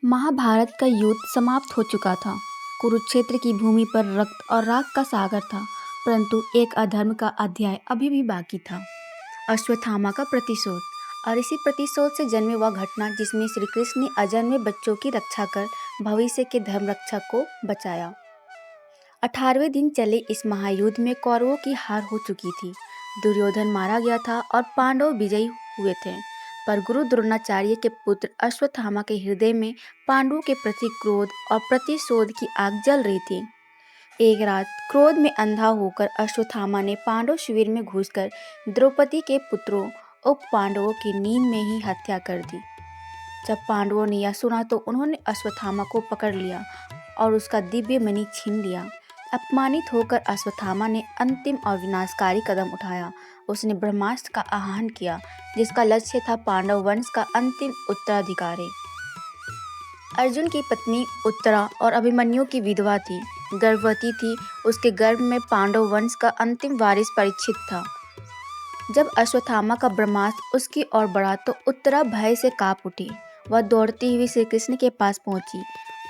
महाभारत का युद्ध समाप्त हो चुका था। कुरुक्षेत्र की भूमि पर रक्त और राख का सागर था, परंतु एक अधर्म का अध्याय अभी भी बाकी था। अश्वत्थामा का प्रतिशोध। और इसी प्रतिशोध से जन्मी वह घटना जिसमें श्री कृष्ण ने अजन्मे बच्चों की रक्षा कर भविष्य के धर्मरक्षक को बचाया। 18वें दिन चले इस महायुद्ध में कौरवों की हार हो चुकी थी। दुर्योधन मारा गया था और पांडव विजयी हुए थे, पर गुरु द्रोणाचार्य के पुत्र अश्वत्थामा के हृदय में पांडवों के प्रति क्रोध और प्रतिशोध की आग जल रही थी। एक रात क्रोध में अंधा होकर अश्वत्थामा ने पांडव शिविर में घुसकर द्रौपदी के पुत्रों उप पांडवों की नींद में ही हत्या कर दी। जब पांडवों ने यह सुना तो उन्होंने अश्वत्थामा को पकड़ लिया और उसका दिव्य मणि छीन लिया। अपमानित होकर अश्वत्थामा ने अंतिम और विनाशकारी कदम उठाया। उसने ब्रह्मास्त्र का आह्वान किया, जिसका लक्ष्य था पांडव वंश का अंतिम उत्तराधिकारी। अर्जुन की पत्नी उत्तरा और अभिमन्यु की विधवा थी, गर्भवती थी। उसके गर्भ में पांडव वंश का अंतिम वारिस परीक्षित था। जब अश्वत्थामा का ब्रह्मास्त्र उसकी ओर बढ़ा तो उत्तरा भय से कांप उठी। वह दौड़ती हुई श्री कृष्ण के पास पहुंची।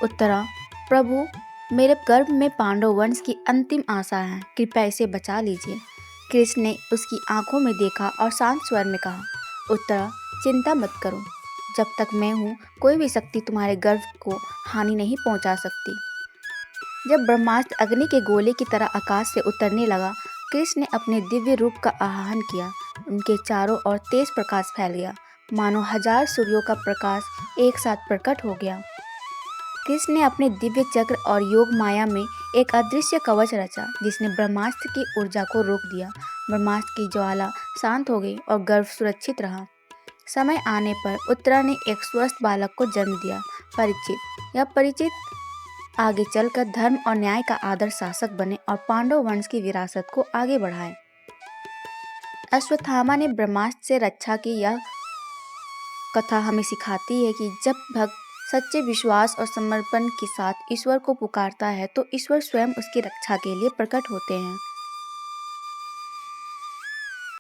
उत्तरा, प्रभु, मेरे गर्भ में पांडव वंश की अंतिम आशा है, कृपया इसे बचा लीजिए। कृष्ण ने उसकी आंखों में देखा और शांत स्वर में कहा, उत्तरा, चिंता मत करो। जब तक मैं हूँ, कोई भी शक्ति तुम्हारे गर्भ को हानि नहीं पहुँचा सकती। जब ब्रह्मास्त्र अग्नि के गोले की तरह आकाश से उतरने लगा, कृष्ण ने अपने दिव्य रूप का आह्वान किया। उनके चारों ओर तेज प्रकाश फैल गया, मानो 1000 सूर्यों का प्रकाश एक साथ प्रकट हो गया। कृष्ण ने अपने दिव्य चक्र और योग माया में एक अदृश्य कवच रचा, जिसने ब्रह्मास्त्र की ऊर्जा को रोक दिया। ब्रह्मास्त्र की ज्वाला शांत हो गई और गर्भ सुरक्षित रहा। समय आने पर उत्तरा ने एक स्वस्थ बालक को जन्म दिया, परीक्षित। यह परीक्षित आगे चलकर धर्म और न्याय का आदर्श शासक बने और पांडव वंश की विरासत को आगे बढ़ाए। अश्वत्थामा ने ब्रह्मास्त्र से रक्षा की यह कथा हमें सिखाती है कि जब भक्त सच्चे विश्वास और समर्पण के साथ ईश्वर को पुकारता है तो ईश्वर स्वयं उसकी रक्षा के लिए प्रकट होते हैं।